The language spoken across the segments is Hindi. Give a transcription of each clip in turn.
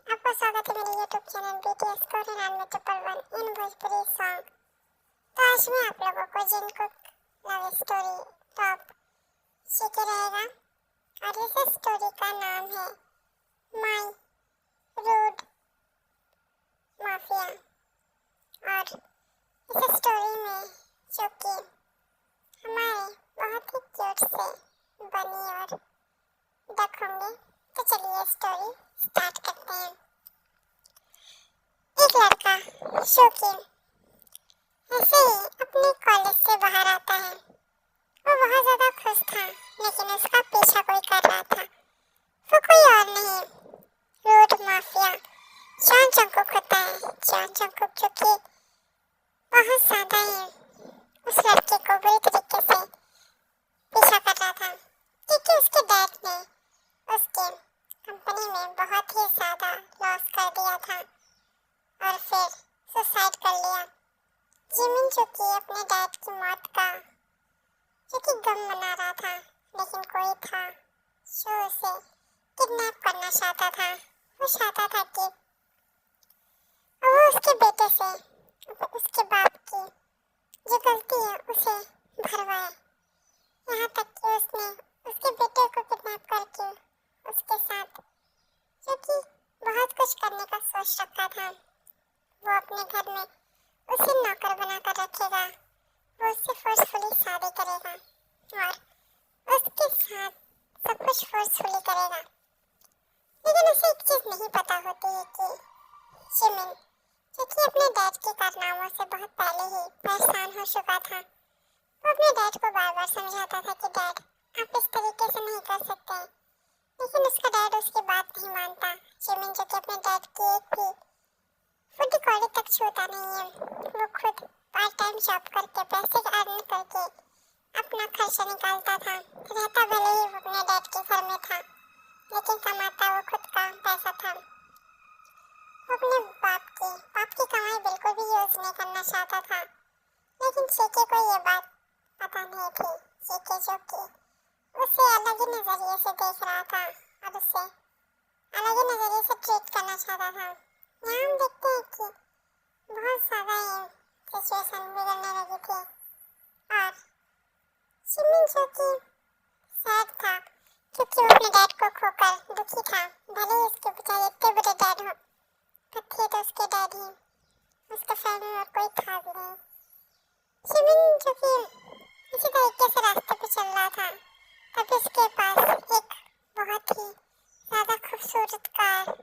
आपका स्वागत है मेरे यूट्यूब चैनल BTS कोरियन में #1 इन भोजपुरी सॉन्ग। तो आज मैं आप लोगों को जिनकुक लव स्टोरी टॉप सीखे रहेगा और इस स्टोरी का नाम है माई रूड माफिया। और इस स्टोरी में जो कि हमारे बहुत ही क्यूट से बनी और डक होंगे, तो चलिए स्टोरी स्टार्ट करते हैं। एक लड़का शौकीन ऐसे ही अपने कॉलेज से बाहर आता है। वो बहुत ज्यादा खुश था, लेकिन उसका पीछा कोई कर रहा था। वो कोई और नहीं, रूड माफिया जॉन जंगकुक होता है। जॉन जंगकुक जो कि बहुत ज्यादा ही उस लड़के को बुरी तरीके से पीछा कर रहा था, क्योंकि उसके डैड ने उसके कंपनी में बहुत ही ज्यादा लॉस कर दिया था और फिर सुसाइड कर लिया। जिमिन जो कि अपने डैड की मौत का जो कि गम मना रहा था, लेकिन कोई था जो उसे किडनैप करना चाहता था। वो चाहता था कि वो उसके बेटे से उसके बाप की जो गलती है उसे भरवाए। यहाँ तक कि उसने उसके बेटे को किडनैप करके उसके साथ जो कि बहुत कुछ करने का सोच रखा था। वो अपने घर में उसे नौकर बनाकर रखेगा, वो उससे फोर्सफुली शादी करेगा और उसके साथ सब कुछ फोर्सफुली करेगा। लेकिन उसे एक चीज नहीं पता होती है कि जिमिन जो कि अपने डैड के कारनामों से बहुत पहले ही परेशान हो चुका था। वो अपने डैड को बार बार समझाता था कि डैड आप इस तरीके से नहीं कर सकते, लेकिन उसका डैड उसकी बात नहीं मानता। जिमिन जो कि अपने डैड की एक भी फुट कौड़ी तक छूता नहीं है। वो खुद पार्ट टाइम जॉब करके पैसे अर्न करके अपना खर्चा निकालता था। रहता भले ही वो अपने डैड के घर में था, लेकिन कमाता वो खुद का पैसा था। वो अपने बाप की कमाई बिल्कुल भी यूज नहीं करना चाहता था, लेकिन चीके को ये बात पता नहीं थी। चीके जो कि उसे अलग ही नजरिए से देख रहा था और उसे अलग ही नजरिए से ट्रीट करना चाहता था। यहाँ हम देखते हैं कि बहुत ज्यादा ही सिचुएशन बिगड़ने लगी थी और जिमिन जो कि सैड था, क्योंकि वो अपने डैड को खोकर दुखी था। भले ही उसके बेचारे इतने बड़े डैड हो, पर थे तो उसके डैड ही, उसका फैमिली में कोई था भी नहीं। जिमिन जो कि इसी तरीके से रास्ते पे चल रहा था, तभी उसके पास एक बहुत ही ज्यादा खूबसूरत कार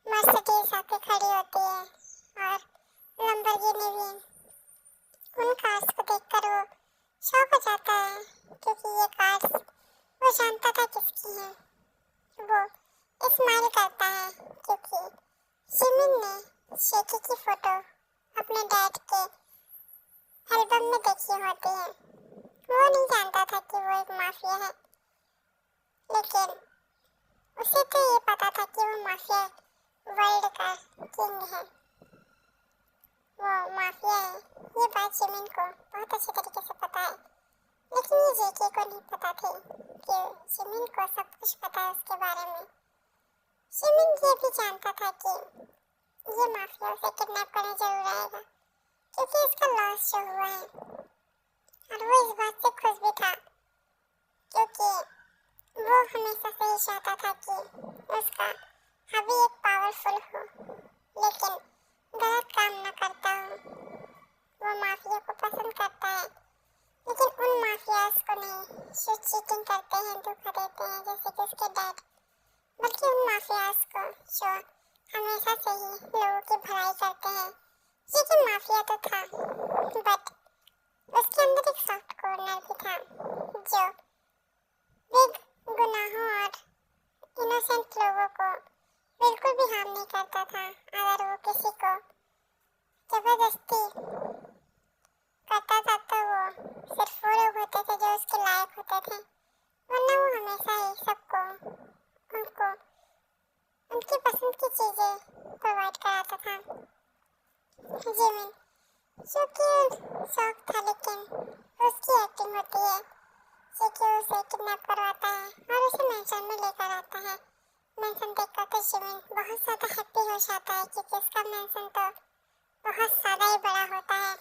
मर्सिडीज आके खड़ी होती है और लंबरगिनी भी। उन कार्स को देखकर वो शॉक हो जाता है, क्योंकि ये कार्स वो जानता था किसकी है। वो स्माइल करता है क्योंकि जिमिन ने शेकी की फोटो अपने डैड के एल्बम में देखी होती है। वो नहीं जानता था कि वो एक माफिया है, लेकिन उसे तो ये पता था कि वो माफिया वर्ल्ड का किंग है, वो माफिया है। ये बात जिमिन को बहुत अच्छी तरीके से पता है, लेकिन ये जेके को नहीं पता थी कि जिमिन को सब कुछ पता है उसके बारे में। जिमिन ये भी जानता था कि ये माफिया उसे किडनैप करने जरूर आएगा, क्योंकि इसका लॉस जो हुआ है, और वो इस बात से खुश भी था, क्योंकि वो हमेशा से ही चाहता था कि उसका हबी एक पावरफुल हो, लेकिन गलत काम न करता हो। वो माफिया को पसंद करता है, लेकिन उन माफियाज को नहीं जो चीटिंग करते हैं, धोखा देते हैं, जैसे कि उसके डैड, बल्कि उन माफियाज को जो हमेशा से ही लोगों की भलाई करते हैं। ये कि माफिया तो था, बट उसके अंदर एक सॉफ्ट कॉर्नर भी था जो बिग गुनाहों और इनोसेंट लोगों को बिल्कुल भी हार्म नहीं करता था। अगर वो किसी को जबरदस्ती करता था तो वो सिर्फ वो लोग होते थे जो उसके लायक होते थे, वरना वो हमेशा ही सबको उनको उनकी पसंद की चीजें प्रोवाइड कराता था। जिमिन जो कि शौक था, लेकिन उसकी एक्टिंग होती है जो कि उसे किडनैप करवाता है और उसे मेंशन में लेकर आता है। मेंशन देखकर तो शिविन बहुत ज़्यादा हैप्पी हो जाता है क्योंकि उसका मेंशन तो बहुत ज़्यादा ही बड़ा होता है।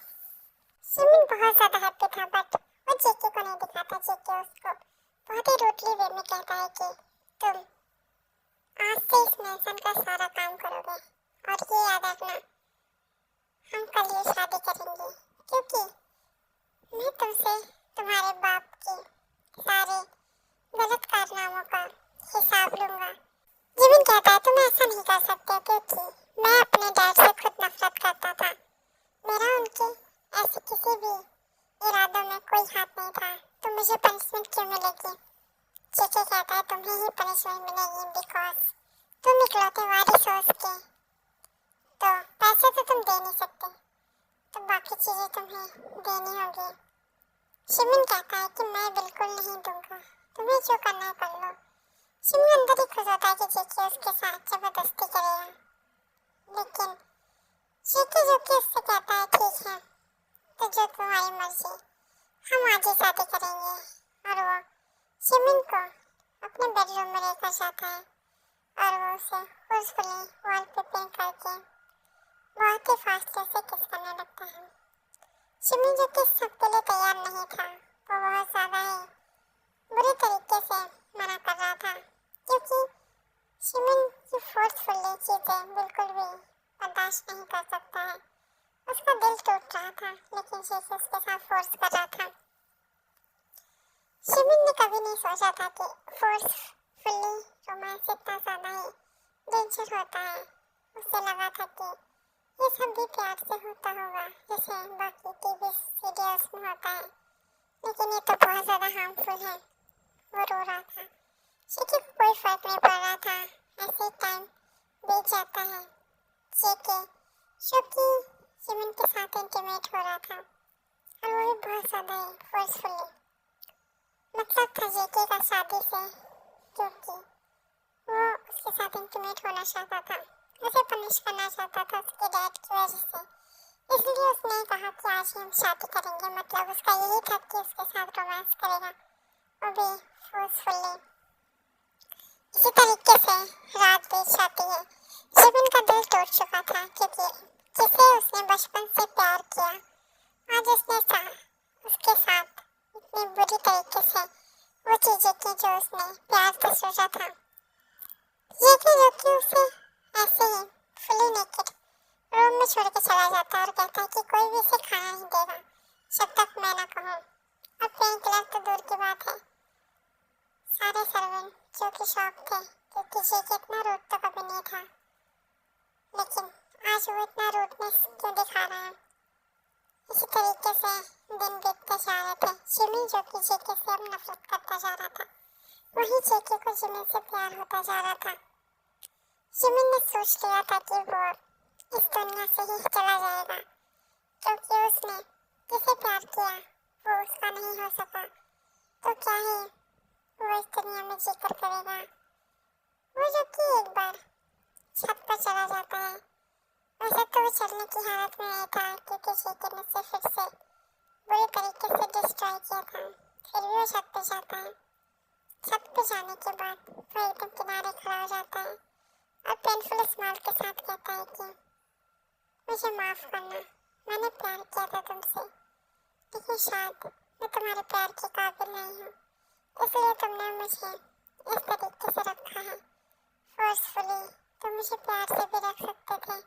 शिविन बहुत ज़्यादा हैप्पी था बट वो जेके को नहीं दिखाता। जेके उसको बहुत ही रूडली वे में कहता है कि तुम आज से इस मेंशन का सारा काम करोगे और ये याद रखना हम कल ये शादी करेंगे क्योंकि मैं तुमसे तुम्हारे बाप के सारे गलत कारनामों का हिसाब लूंगा। जिमिन कहता है तुम ऐसा नहीं कर सकते क्योंकि मैं अपने डैड से खुद नफरत करता था। मेरा उनके ऐसे किसी भी इरादों में कोई हाथ नहीं था तो मुझे पनिशमेंट क्यों मिलेगी। जेके कहता है तुम्हें ही पनिशमेंट मिलेगी बिकॉज तुम इकलौते वारिस हो उसके, तो पैसे तो तुम दे नहीं सकते तो बाकी चीजें तुम्हें देनी होगी। शिमिन कहता है कि मैं बिल्कुल नहीं दूंगा, तुम्हें जो करना है कर लो। शिमिन अंदर ही खुश होता है कि जेके उसके साथ जबरदस्ती करेगा, लेकिन जेके जो कि उससे कहता है ठीक है तो जो तुम्हारी मर्जी, हम आज ही शादी करेंगे। और वो शिमिन को अपने बेडरूम में लेकर जाता है और वो उसे फोर्सफुली वॉल पे पिन करके बहुत ही फास्ट से किस करने लगता है। शिमिन जो कि सबके लिए तैयार नहीं था, वो बहुत ज़्यादा ही बुरे तरीके से मना कर रहा था क्योंकि शिमिन की फोर्सफुली चीज़ें बिल्कुल भी बर्दाश्त नहीं कर सकता है। उसका दिल टूट रहा था लेकिन जेके उसके साथ फोर्स कर रहा था। शिमिन ने कभी नहीं सोचा था कि फोर्सफुली रोमांस इतना ज़्यादा ही डेंजर होता है। उसे लगा था कि ये सब भी प्यार से होता होगा जैसे बाकी टीवी सीरियल्स में होता है, लेकिन ये तो बहुत ज़्यादा हार्मफुल है। वो रो रहा था। जेके को कोई फर्क नहीं पड़ रहा था। ऐसे ही टाइम बीत जाता है। जेके जो कि शिमिन के साथ इंटीमेट हो रहा था और वो भी बहुत ज़्यादा ही फोर्सफुली। मतलब था जेके का शादी से क्योंकि वो उसके साथ इंटीमेट होना चाहता था, उसे पनिश करना चाहता था उसके डैड की वजह से। इसलिए उसने कहा कि आज ही हम शादी करेंगे। मतलब उसका यही था कि उसके साथ रोमांस करेगा, वो भी फोर्सफुली। इसी तरीके से रात बीत जाती है। शिमिन का दिल टूट चुका था क्योंकि जिसे उसने बचपन से प्यार किया आज उसने उसके साथ इतनी बुरी तरीके से वो चीजें की जो उसने प्यार से सोचा था। ये कि जो कि उसे ऐसे ही फुली नेकेड रूम में छोड़ के चला जाता है और कहता है कि कोई भी इसे खाना नहीं देगा जब तक मैं ना कहूँ। और पेन किलर तो दूर की बात है, सारे सर्वेंट जो कि शॉक थे क्योंकि जेके इतना रूड तो कभी नहीं था, लेकिन आज वो इतना रूडनेस क्यों दिखा रहा है। इसी तरीके से दिन बीतते जा रहे थे। शिमिन जो कि जेके से अब नफरत करता जा रहा था, वहीं जेके को शिमिन से प्यार होता जा रहा था। शिमिन ने सोच लिया था कि वो इस दुनिया से ही चला जाएगा क्योंकि उसने जिसे प्यार किया वो उसका नहीं हो सका, तो क्या ही वो इस दुनिया में जीकर करेगा। वो जो कि एक बार छत पर चला जाता है। वैसे तो वो चलने की हालत में नहीं था क्योंकि जेके ने उसे फिर से बुरी तरीके से डिस्ट्रॉय किया था। फिर भी वो छत पे जाता है। छत पे जाने के बाद वो एकदम किनारे खड़ा हो जाता है और पेनफुल स्माइल के साथ कहता है कि मुझे माफ करना, मैंने प्यार किया था तुमसे, लेकिन शायद मैं तुम्हारे प्यार के काबिल नहीं हूँ, इसलिए तुमने मुझे इस तरीके से रखा है फोर्सफुली। तुम मुझे प्यार से भी रख सकते थे,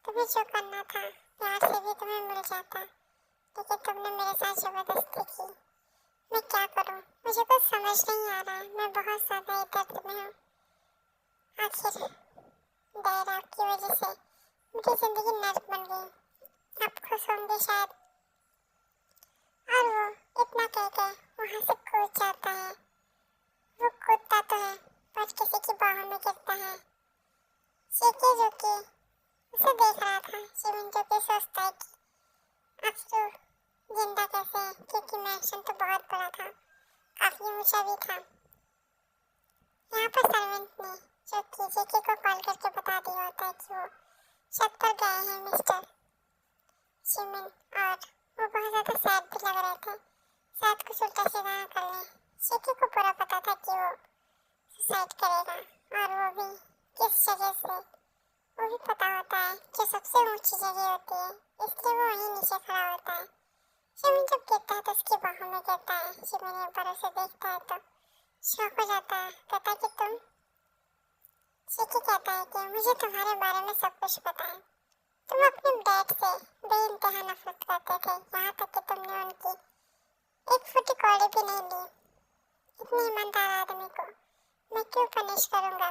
तुम्हें जो करना था प्यार से भी तुम्हें मिल जाता, लेकिन तुमने मेरे साथ जबरदस्ती की। मैं क्या करूं, मुझे कुछ समझ नहीं आ रहा है। मैं बहुत ज़्यादा दर्द में हूँ। आखिर डैड आपकी वजह से मेरी ज़िंदगी नर्क बन गई। आप खुश होंगे शायद। और वो इतना कहकर वहाँ से कूद जाता है। वो कूदता तो है पर किसी की बाहों में गिरता है। जेके जो कि उसे देख रहा था, शिमिन जो कि सोचता है कि आखिर जिंदा कैसे है क्योंकि मैंशन तो बहुत बड़ा था, काफी ऊंचा भी था। यहाँ पर सर्वेंट ने जो कि जेके को कॉल करके बता दिया होता है कि वो छत पर गए हैं मिस्टर शिमिन, और वो बहुत ज़्यादा सैड भी लग रहे थे। शायद कुछ उल्टा सीधा ना कर ले। जेके को पूरा पता था कि वो सुसाइड करेगा, और वो भी किस जगह से, वो भी पता होता है जो सबसे ऊंची जगह होती है, इसलिए वो वहीं नीचे खड़ा होता है। शिमिन जब गिरता है तो उसकी बाहों में गिरता है। शिमिन एक बार उसे देखता है तो शौक हो जाता है, कहता है कि तुम। शिकी कहता है कि मुझे तुम्हारे बारे में सब कुछ पता है। तुम अपने डैड से बेइंतहा नफरत करते थे, यहाँ तक कि तुमने उनकी एक फुटी कौड़ी भी नहीं ली। इतने ईमानदार आदमी को मैं क्यों पनिश करूंगा?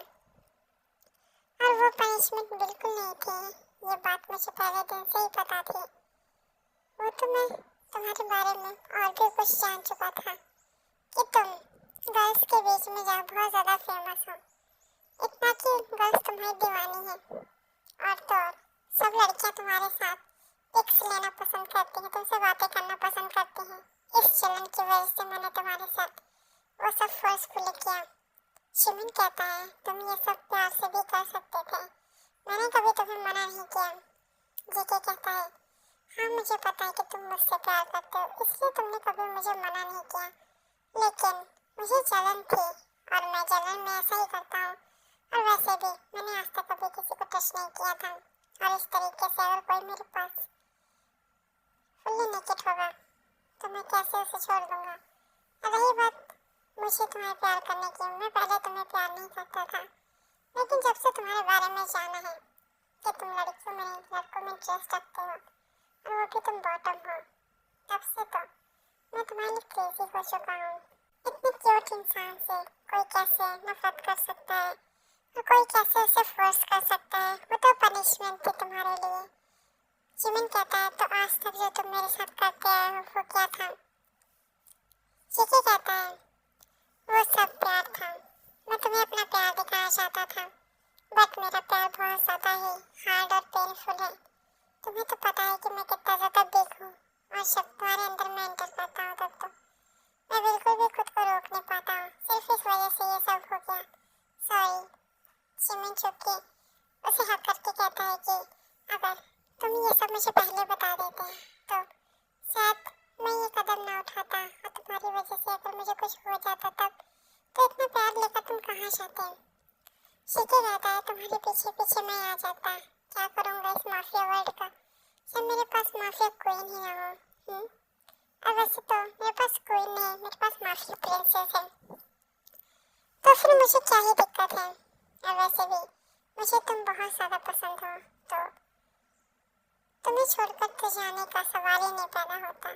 और वो पनिशमेंट बिल्कुल नहीं थी, ये बात मुझे पहले दिन से ही पता थी। वो तो मैं तुम्हारे बारे में और भी कुछ जान चुका था कि तुम गर्ल्स के बीच में जा बहुत ज़्यादा फेमस हो, इतना कि गर्ल्स तुम्हारी दीवानी है। और तो और सब लड़कियां तुम्हारे साथ पिक्स लेना पसंद करती हैं, तुमसे बातें करना पसंद करती हैं। इस चलन की वजह से मैंने तुम्हारे साथ वो सब फोर्सफुली किया। शिमिन कहता है तुम ये सब प्यार से भी कर सकते थे, मैंने कभी तुम्हें मना नहीं किया। जेके कहता है हाँ मुझे पता है कि तुम मुझसे प्यार करते हो, इसलिए तुमने कभी मुझे मना नहीं किया, लेकिन मुझे जलन थी और मैं जलन में ऐसा ही करता हूँ। और वैसे भी मैंने आज तक कभी किसी को टच नहीं किया था, और इस तरीके से अगर कोई मेरे पास फुल्ली नेकेड होगा तो मैं कैसे उसे छोड़ दूंगा। रही बात मुझे तुम्हें प्यार करने की, मैं पहले तुम्हें प्यार नहीं करता था, लेकिन जब से तुम्हारे बारे में जाना है कि तुम लड़कियों में नहीं लड़कों में इंटरेस्ट रखते हो और वो भी तुम बॉटम हो, तब से तो मैं तुम्हारे लिए क्रेजी हो चुका हूँ। इतने क्यूट इंसान से कोई कैसे नफरत कर सकता है और कोई कैसे उसे फोर्स कर सकता है? वो तो पनिशमेंट थी तुम्हारे लिए। जिमिन कहता है तो आज तक जो तुम मेरे साथ करते आए हो वो क्या था? जेके कहता है वो सब प्यार था, मैं तुम्हें अपना प्यार दिखाना चाहता था, बट मेरा प्यार बहुत ज़्यादा ही हार्ड और पेनफुल है। तुम्हें तो पता है कि मैं कितना ज़्यादा बिग हूँ, और जब तुम्हारे अंदर मैं एंटर करता हूँ तब तो मैं बिल्कुल भी खुद को रोक नहीं पाता हूँ। सिर्फ इस वजह से ये सब हो गया, सॉरी। जिमिन चुप के उसे हक करके कहता है कि अगर तुम ये सब मुझे पहले बता देते तो शायद मैं ये कदम ना उठाता, और तुम्हारी वजह से अगर मुझे कुछ हो जाता तब तो इतना प्यार लेकर तुम कहाँ जाते? शिकी कहता है तुम्हारे पीछे पीछे मैं आ जाता, क्या करूँगा इस माफिया वर्ल्ड का जब मेरे पास माफिया क्वीन ही ना हो। और वैसे तो मेरे पास क्वीन नहीं, मेरे पास माफिया प्रिंसेस है, तो फिर मुझे क्या ही दिक्कत है? और वैसे भी मुझे तुम बहुत ज़्यादा पसंद हो, तो तुम्हें छोड़कर तो जाने का सवाल ही नहीं पैदा होता,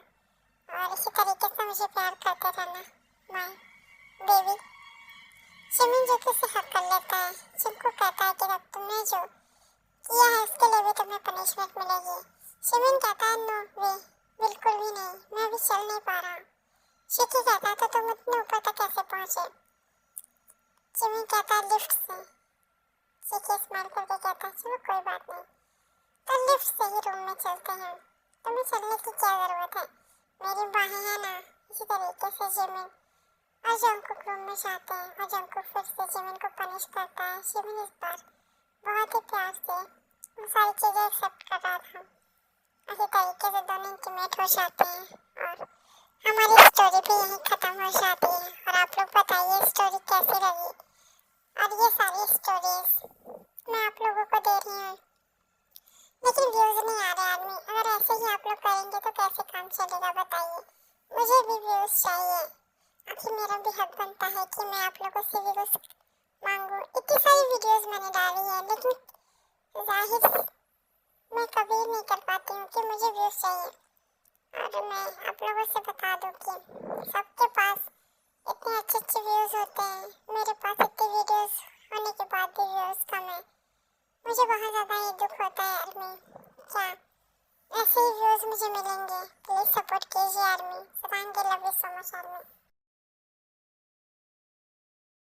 और इसी तरीके से मुझे प्यार करते रहना माय बेबी। शिमिन जो कि उसे हक कर लेता है, जिनको कहता है कि अब तुमने जो किया है उसके लिए भी तुम्हें पनिशमेंट मिलेगी। शिमिन कहता है नो वे, बिल्कुल भी नहीं, मैं अभी चल नहीं पा रहा। शिकी कहता है तो तुम इतने ऊपर तक कैसे पहुंचे? जिमिन कहता है लिफ्ट से। शिकी स्माइल करके कहता है चलो कोई बात नहीं, तो लिफ्ट से ही रूम में चलते हैं, तुम्हें चलने की क्या ज़रूरत है, मेरी बाहें हैं ना। इसी तरीके से जिमिन और जंगकुक रूम में जाते हैं, और जंगकुक फिर से जिमिन को पनिश करता है। जिमिन इस बार बहुत ही प्यार से वो सारी चीज़ें एक्सेप्ट कर रहा था। इसी तरीके से दोनों इंटीमेट हो जाते हैं, और हमारी स्टोरी भी यहीं ख़त्म हो जाती है। और आप लोग बताइए स्टोरी कैसी लगी, और ये सारी स्टोरीज मैं आप लोगों को दे रही हूँ, लेकिन व्यूज़ नहीं आ रहे आदमी। अगर ऐसे ही आप लोग करेंगे तो कैसे काम चलेगा बताइए? मुझे भी व्यूज़ चाहिए, आखिर मेरा भी हक बनता है कि मैं आप लोगों से व्यूज़ मांगूं। इतनी सारी वीडियोस मैंने डाली है, लेकिन जाहिर मैं कभी नहीं कर पाती हूँ कि मुझे व्यूज़ चाहिए। और मैं आप लोगों से बता दूँ कि सबके पास इतने अच्छे अच्छे व्यूज़ होते हैं, मेरे पास इतनी वीडियोस होने के बाद भी व्यूज़ कम है। मुझे बहुत ज़्यादा ही दुख होता है आर्मी, क्या ऐसे ही व्यूज़ मुझे मिलेंगे? प्लीज़ सपोर्ट कीजिए army. Thank you, love you so much army.